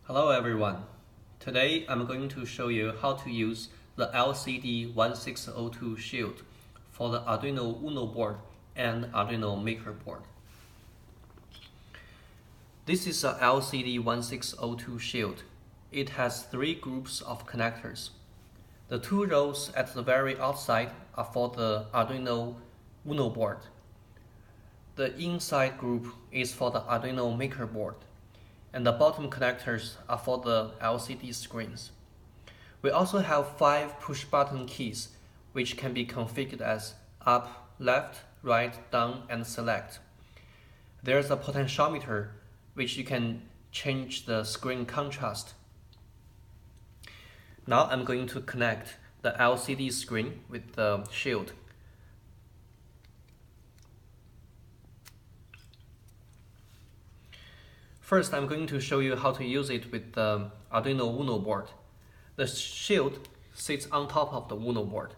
Hello everyone. Today I'm going to show you how to use the LCD1602 for the Arduino UNO board and Arduino Maker board. This is a LCD1602 shield. It has 3 groups of connectors. The 2 rows at the very outside are for the Arduino UNO board. The inside group is for the Arduino Maker board, and the bottom connectors are for the LCD screens. We also have 5 push button keys which can be configured as up, left, right, down, and select. There's a potentiometer which you can change the screen contrast. Now I'm going to connect the LCD screen with the shield. First, I'm going to show you how to use it with the Arduino UNO board. The shield sits on top of the UNO board.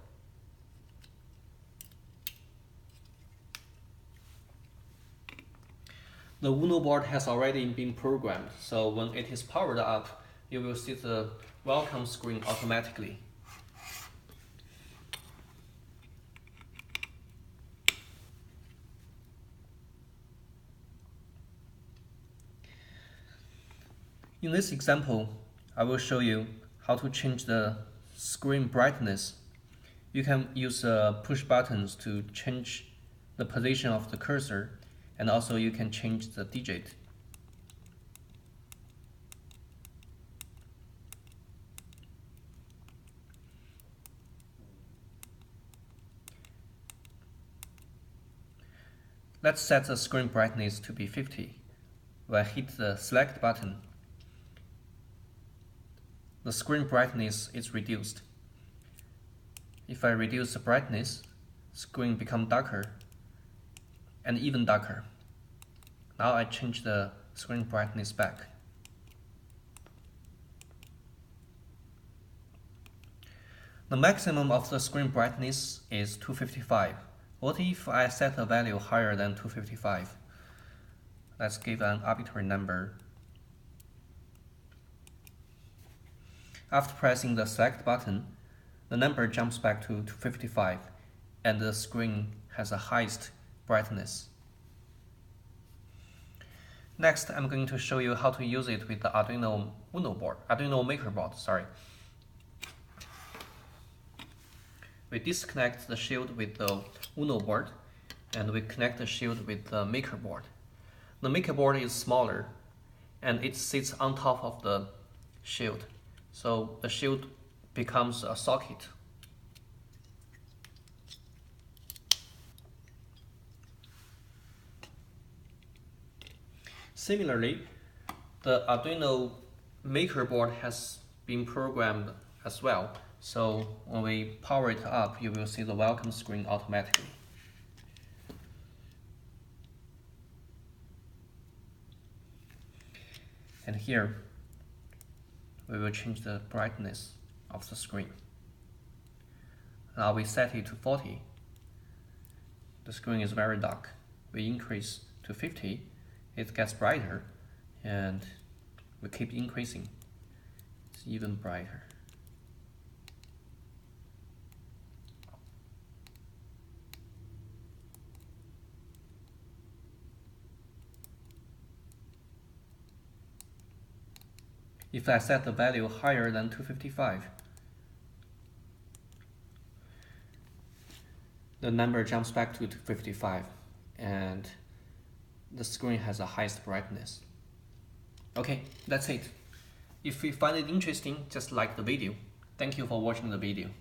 The UNO board has already been programmed, so when it is powered up, you will see the welcome screen automatically. In this example, I will show you how to change the screen brightness. You can use push buttons to change the position of the cursor, and also you can change the digit. Let's set the screen brightness to be 50. When I hit the select button, the screen brightness is reduced. If I reduce the brightness, screen becomes darker and even darker. Now I change the screen brightness back. The maximum of the screen brightness is 255. What if I set a value higher than 255? Let's give an arbitrary number. After pressing the select button, the number jumps back to 255 and the screen has the highest brightness. Next, I'm going to show you how to use it with the Arduino Maker board. We disconnect the shield with the UNO board and we connect the shield with the Maker board. The Maker board is smaller and it sits on top of the shield. So the shield becomes a socket. Similarly, the Arduino Maker board has been programmed as well. So when we power it up, you will see the welcome screen automatically. And here, we will change the brightness of the screen. Now we set it to 40. The screen is very dark. We increase to 50. It gets brighter, and we keep increasing. It's even brighter. If I set the value higher than 255, the number jumps back to 255 and the screen has the highest brightness. Okay, that's it. If you find it interesting, just like the video. Thank you for watching the video.